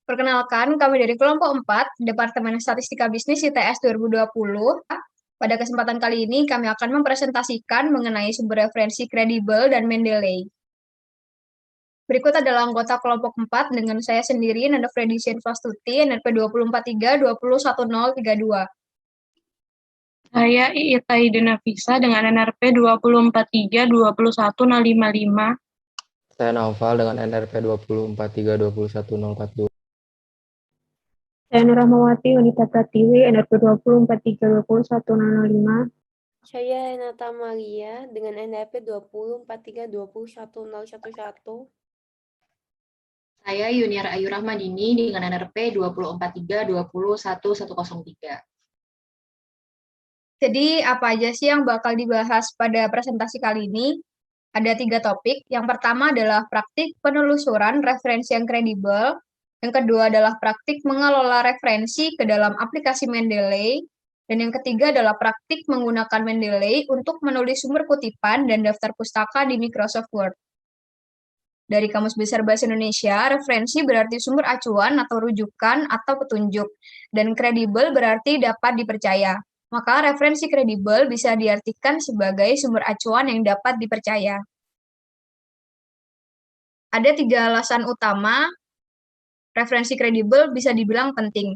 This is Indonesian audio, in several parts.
Perkenalkan, kami dari kelompok 4, Departemen Statistika Bisnis ITS 2020. Pada kesempatan kali ini, kami akan mempresentasikan mengenai sumber referensi kredibel dan Mendeley. Berikut adalah anggota kelompok 4 dengan saya sendiri, Nanda Freddy Fastuti, NRP 2043-2011032. Saya Iitai Denafisa dengan NRP 2043-21055. Saya Naufal dengan NRP 2043-21042. Saya Nur Rahmawati Wanita Pratiwi, NRP 2043-21005. Saya Renata Maria dengan NRP 2043-20111. Saya Yuniar Ayu Rahmadini dengan NRP 2043-2011103. Jadi, apa aja sih yang bakal dibahas pada presentasi kali ini? Ada 3 topik. Yang pertama adalah praktik penelusuran referensi yang kredibel. Yang kedua adalah praktik mengelola referensi ke dalam aplikasi Mendeley. Dan yang ketiga adalah praktik menggunakan Mendeley untuk menulis sumber kutipan dan daftar pustaka di Microsoft Word. Dari Kamus Besar Bahasa Indonesia, referensi berarti sumber acuan atau rujukan atau petunjuk. Dan kredibel berarti dapat dipercaya. Maka referensi kredibel bisa diartikan sebagai sumber acuan yang dapat dipercaya. Ada 3 alasan utama referensi kredibel bisa dibilang penting.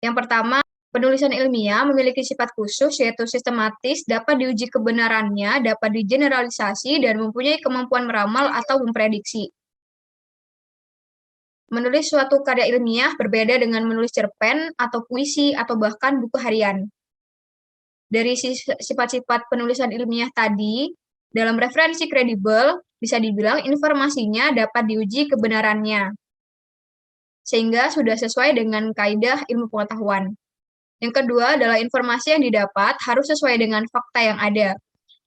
Yang pertama, penulisan ilmiah memiliki sifat khusus yaitu sistematis, dapat diuji kebenarannya, dapat digeneralisasi, dan mempunyai kemampuan meramal atau memprediksi. Menulis suatu karya ilmiah berbeda dengan menulis cerpen atau puisi atau bahkan buku harian. Dari sifat-sifat penulisan ilmiah tadi, dalam referensi kredibel bisa dibilang informasinya dapat diuji kebenarannya, sehingga sudah sesuai dengan kaidah ilmu pengetahuan. Yang kedua adalah informasi yang didapat harus sesuai dengan fakta yang ada.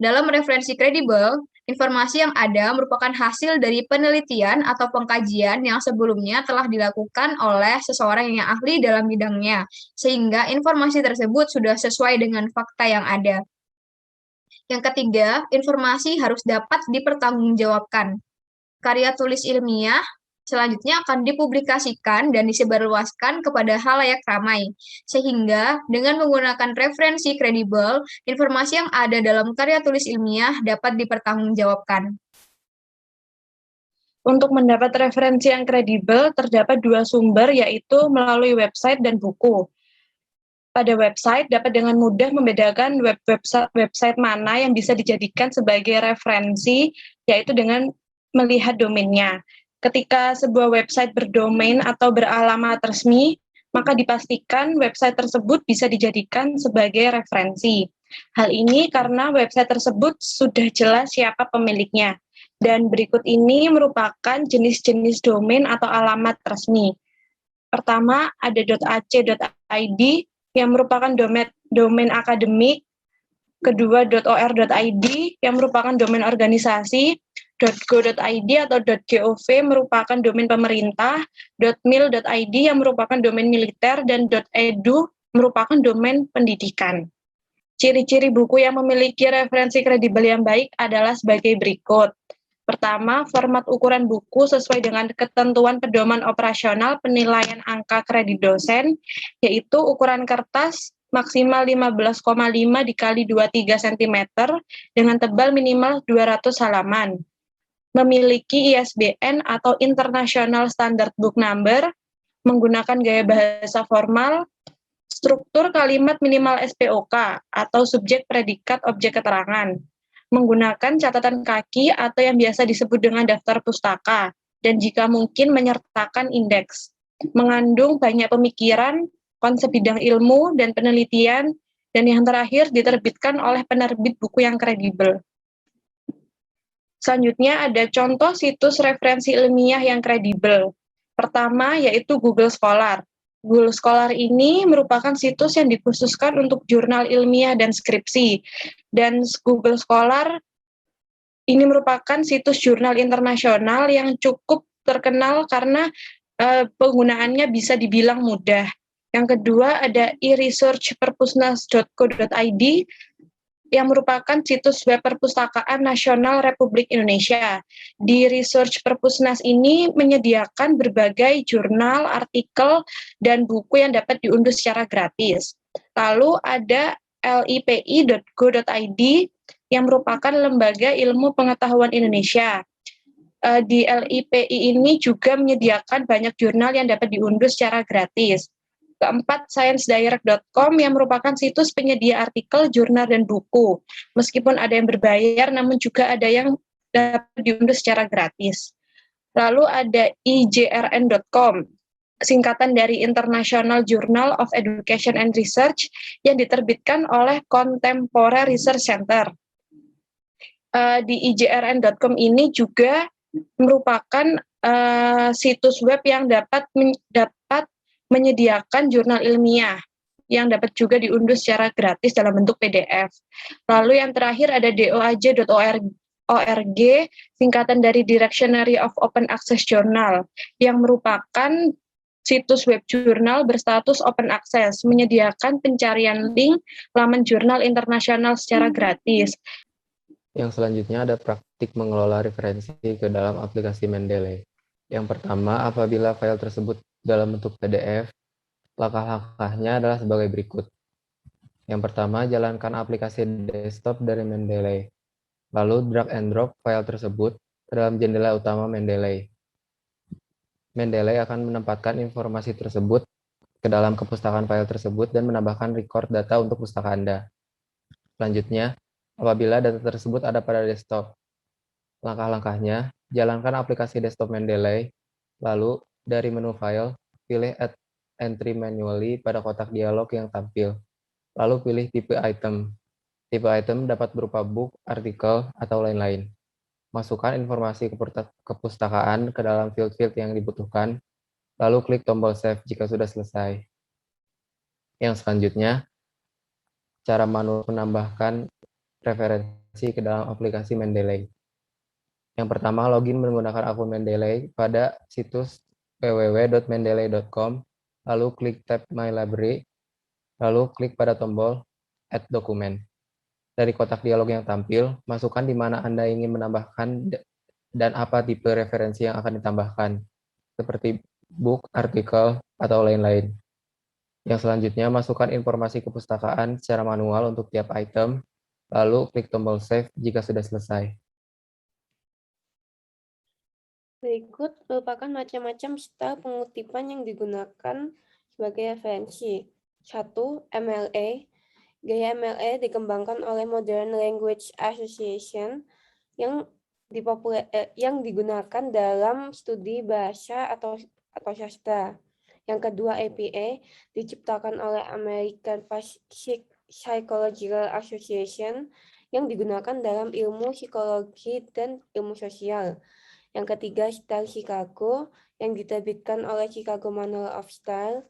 Dalam referensi kredibel, informasi yang ada merupakan hasil dari penelitian atau pengkajian yang sebelumnya telah dilakukan oleh seseorang yang ahli dalam bidangnya, sehingga informasi tersebut sudah sesuai dengan fakta yang ada. Yang ketiga, informasi harus dapat dipertanggungjawabkan. Karya tulis ilmiah selanjutnya akan dipublikasikan dan disebarluaskan kepada khalayak ramai, sehingga dengan menggunakan referensi kredibel, informasi yang ada dalam karya tulis ilmiah dapat dipertanggungjawabkan. Untuk mendapat referensi yang kredibel, terdapat 2 sumber, yaitu melalui website dan buku. Pada website dapat dengan mudah membedakan website mana yang bisa dijadikan sebagai referensi, yaitu dengan melihat domainnya. Ketika sebuah website berdomain atau beralamat resmi, maka dipastikan website tersebut bisa dijadikan sebagai referensi. Hal ini karena website tersebut sudah jelas siapa pemiliknya. Dan berikut ini merupakan jenis-jenis domain atau alamat resmi. Pertama, ada .ac.id yang merupakan domain akademik. Kedua, .or.id yang merupakan domain organisasi. .go.id atau .gov merupakan domain pemerintah. .mil.id yang merupakan domain militer. Dan .edu merupakan domain pendidikan. Ciri-ciri buku yang memiliki referensi kredibel yang baik adalah sebagai berikut. Pertama, format ukuran buku sesuai dengan ketentuan pedoman operasional penilaian angka kredit dosen, yaitu ukuran kertas maksimal 15,5 dikali 23 cm dengan tebal minimal 200 halaman. Memiliki ISBN atau International Standard Book Number, menggunakan gaya bahasa formal, struktur kalimat minimal SPOK atau subjek predikat objek keterangan, menggunakan catatan kaki atau yang biasa disebut dengan daftar pustaka, dan jika mungkin menyertakan indeks, mengandung banyak pemikiran, konsep bidang ilmu, dan penelitian, dan yang terakhir diterbitkan oleh penerbit buku yang kredibel. Selanjutnya ada contoh situs referensi ilmiah yang kredibel. Pertama yaitu Google Scholar. Google Scholar ini merupakan situs yang dikhususkan untuk jurnal ilmiah dan skripsi. Dan Google Scholar ini merupakan situs jurnal internasional yang cukup terkenal karena penggunaannya bisa dibilang mudah. Yang kedua ada e-researchperpusnas.co.id. yang merupakan situs web Perpustakaan Nasional Republik Indonesia. Di Research Perpusnas ini menyediakan berbagai jurnal, artikel, dan buku yang dapat diunduh secara gratis. Lalu ada lipi.go.id yang merupakan Lembaga Ilmu Pengetahuan Indonesia. Di LIPI ini juga menyediakan banyak jurnal yang dapat diunduh secara gratis. Keempat, sciencedirect.com yang merupakan situs penyedia artikel, jurnal, dan buku. Meskipun ada yang berbayar, namun juga ada yang dapat diunduh secara gratis. Lalu ada IJRN.com, singkatan dari International Journal of Education and Research yang diterbitkan oleh Contemporary Research Center. Di IJRN.com ini juga merupakan situs web yang dapat menyediakan jurnal ilmiah yang dapat juga diunduh secara gratis dalam bentuk PDF. Lalu yang terakhir ada doaj.org, singkatan dari Directionary of Open Access Journal, yang merupakan situs web jurnal berstatus open access, menyediakan pencarian link laman jurnal internasional secara gratis. Yang selanjutnya ada praktik mengelola referensi ke dalam aplikasi Mendeley. Yang pertama, apabila file tersebut dalam bentuk PDF, langkah-langkahnya adalah sebagai berikut. Yang pertama, jalankan aplikasi desktop dari Mendeley. Lalu drag and drop file tersebut ke dalam jendela utama Mendeley. Mendeley akan menempatkan informasi tersebut ke dalam kepustakaan file tersebut dan menambahkan record data untuk pustaka Anda. Selanjutnya, apabila data tersebut ada pada desktop, langkah-langkahnya, jalankan aplikasi desktop Mendeley, lalu dari menu file, pilih Add Entry Manually pada kotak dialog yang tampil. Lalu pilih tipe item. Tipe item dapat berupa book, artikel, atau lain-lain. Masukkan informasi kepustakaan ke dalam field-field yang dibutuhkan, lalu klik tombol Save jika sudah selesai. Yang selanjutnya, cara manual menambahkan referensi ke dalam aplikasi Mendeley. Yang pertama, login menggunakan akun Mendeley pada situs www.mendeley.com, lalu klik tab My Library, lalu klik pada tombol Add Document. Dari kotak dialog yang tampil, masukkan di mana Anda ingin menambahkan dan apa tipe referensi yang akan ditambahkan, seperti book, artikel, atau lain-lain. Yang selanjutnya, masukkan informasi kepustakaan secara manual untuk tiap item, lalu klik tombol Save jika sudah selesai. Berikut merupakan macam-macam style pengutipan yang digunakan sebagai referensi. 1. MLA. Gaya MLA dikembangkan oleh Modern Language Association yang digunakan dalam studi bahasa atau sastra. Yang kedua, APA diciptakan oleh American Psychological Association yang digunakan dalam ilmu psikologi dan ilmu sosial. Yang ketiga, Style Chicago yang diterbitkan oleh Chicago Manual of Style.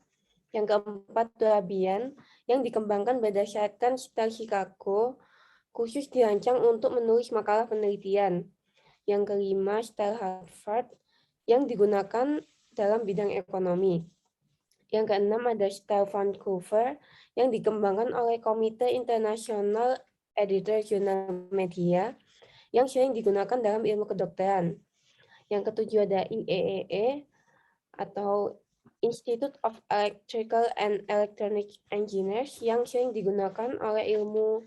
Yang keempat, Durabian yang dikembangkan berdasarkan Style Chicago, khusus dirancang untuk menulis makalah penelitian. Yang kelima, Style Harvard yang digunakan dalam bidang ekonomi. Yang keenam ada Style Vancouver yang dikembangkan oleh Komite Internasional Editor Jurnal Media yang sering digunakan dalam ilmu kedokteran. Yang ketujuh ada IEEE atau Institute of Electrical and Electronic Engineers yang sering digunakan oleh ilmu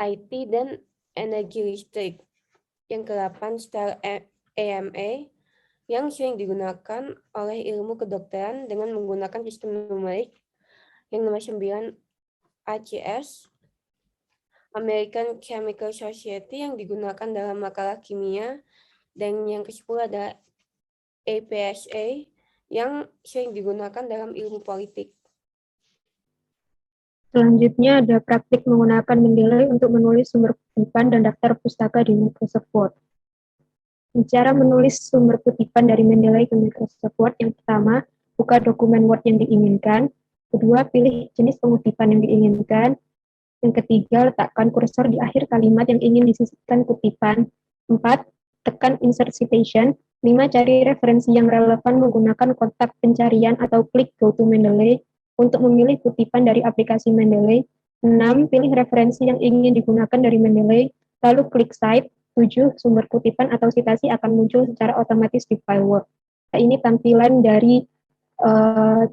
IT dan energi listrik. Yang ke-8 Style AMA yang sering digunakan oleh ilmu kedokteran dengan menggunakan sistem numerik. Yang nomor 9 ACS American Chemical Society yang digunakan dalam makalah kimia. Dan yang ke-10 ada APSA yang sering digunakan dalam ilmu politik. Selanjutnya ada praktik menggunakan Mendeley untuk menulis sumber kutipan dan daftar pustaka di Microsoft Word. Cara menulis sumber kutipan dari Mendeley ke Microsoft Word, yang pertama, buka dokumen Word yang diinginkan. Kedua, pilih jenis pengutipan yang diinginkan. Yang ketiga, letakkan kursor di akhir kalimat yang ingin disisipkan kutipan. 4. Tekan Insert Citation. 5. Cari referensi yang relevan menggunakan kotak pencarian atau klik Go to Mendeley untuk memilih kutipan dari aplikasi Mendeley. 6. Pilih referensi yang ingin digunakan dari Mendeley, lalu klik Cite. 7. Sumber kutipan atau sitasi akan muncul secara otomatis di file Word. Nah, ini tampilan dari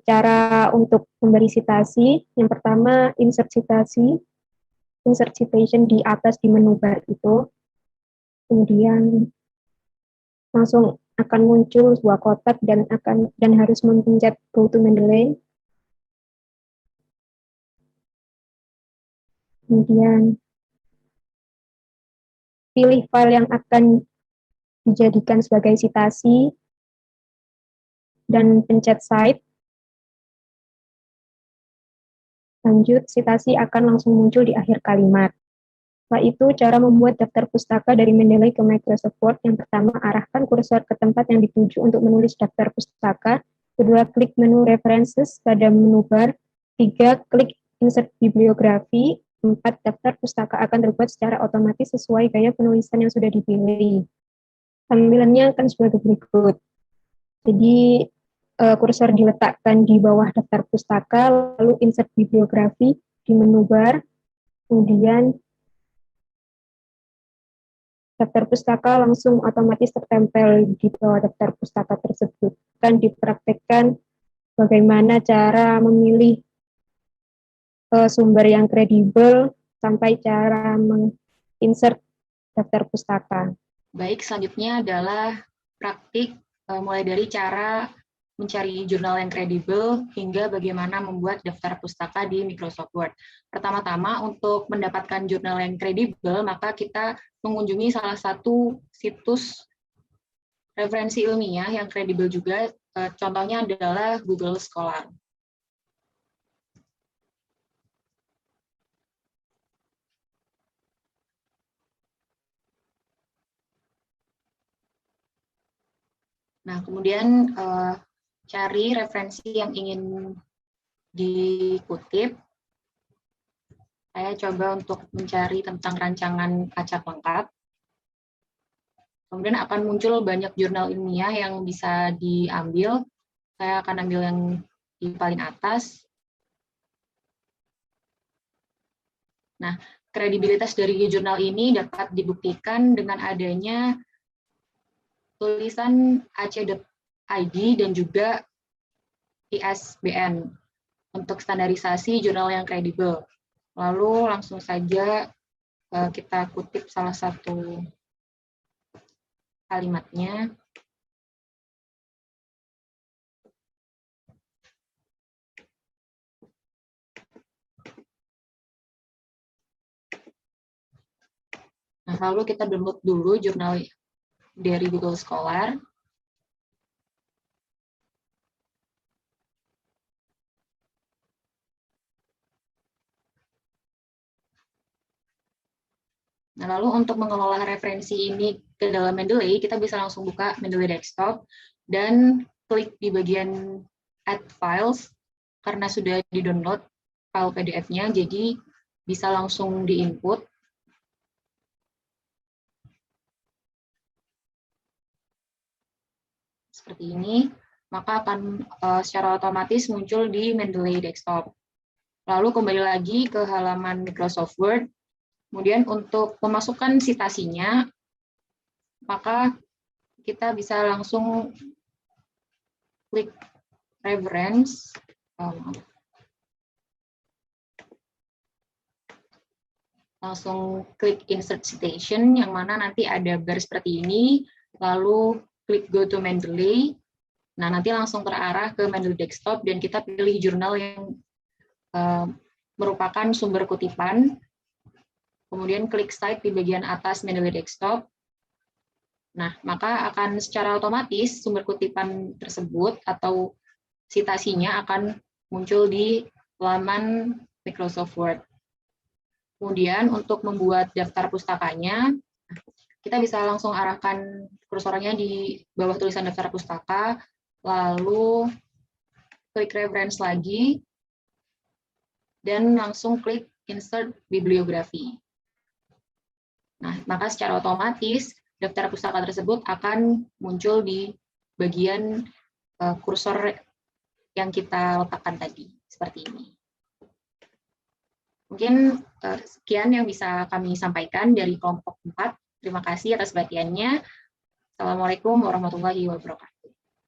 cara untuk memberi citasi. Yang pertama, insert citasi, insert citation di atas di menu bar itu. Kemudian langsung akan muncul sebuah kotak dan harus memencet Go to Mendeley. Kemudian pilih file yang akan dijadikan sebagai citasi dan pencet Cite. Lanjut, citasi akan langsung muncul di akhir kalimat. Setelah itu, cara membuat daftar pustaka dari Mendeley ke Microsoft Word. Yang pertama, arahkan kursor ke tempat yang dituju untuk menulis daftar pustaka. Kedua, klik menu References pada menu bar. 3, klik Insert Bibliografi. 4, daftar pustaka akan terbuat secara otomatis sesuai gaya penulisan yang sudah dipilih. Tampilannya akan sebagai berikut. Jadi, kursor diletakkan di bawah daftar pustaka, lalu insert bibliografi di menu bar, kemudian daftar pustaka langsung otomatis tertempel di bawah daftar pustaka tersebut. Dan dipraktekkan bagaimana cara memilih sumber yang kredibel sampai cara menginsert daftar pustaka. Baik, selanjutnya adalah praktik mulai dari cara mencari jurnal yang kredibel hingga bagaimana membuat daftar pustaka di Microsoft Word. Pertama-tama, untuk mendapatkan jurnal yang kredibel, maka kita mengunjungi salah satu situs referensi ilmiah yang kredibel juga. Contohnya adalah Google Scholar. Nah, kemudian cari referensi yang ingin dikutip. Saya coba untuk mencari tentang rancangan acak lengkap. Kemudian akan muncul banyak jurnal ilmiah yang bisa diambil. Saya akan ambil yang di paling atas. Nah, kredibilitas dari jurnal ini dapat dibuktikan dengan adanya tulisan ac.id dan juga ISBN untuk standarisasi jurnal yang kredibel. Lalu langsung saja kita kutip salah satu kalimatnya. Nah, lalu kita download dulu jurnal dari Google Scholar. Nah, lalu untuk mengelola referensi ini ke dalam Mendeley, kita bisa langsung buka Mendeley Desktop dan klik di bagian Add Files, karena sudah di-download file PDF-nya, jadi bisa langsung di-input. Seperti ini, maka akan secara otomatis muncul di Mendeley Desktop. Lalu kembali lagi ke halaman Microsoft Word. Kemudian untuk memasukkan citasinya, maka kita bisa langsung klik reference, langsung klik insert citation, yang mana nanti ada bar seperti ini, lalu klik go to Mendeley. Nah, nanti langsung terarah ke Mendeley Desktop dan kita pilih jurnal yang merupakan sumber kutipan. Kemudian klik Cite di bagian atas Mendeley Desktop. Nah, maka akan secara otomatis sumber kutipan tersebut atau citasinya akan muncul di laman Microsoft Word. Kemudian untuk membuat daftar pustakanya, kita bisa langsung arahkan kursornya di bawah tulisan daftar pustaka, lalu klik reference lagi, dan langsung klik insert bibliografi. Nah, maka secara otomatis daftar pustaka tersebut akan muncul di bagian kursor yang kita letakkan tadi, seperti ini. Mungkin sekian yang bisa kami sampaikan dari kelompok 4. Terima kasih atas perhatiannya. Assalamualaikum warahmatullahi wabarakatuh.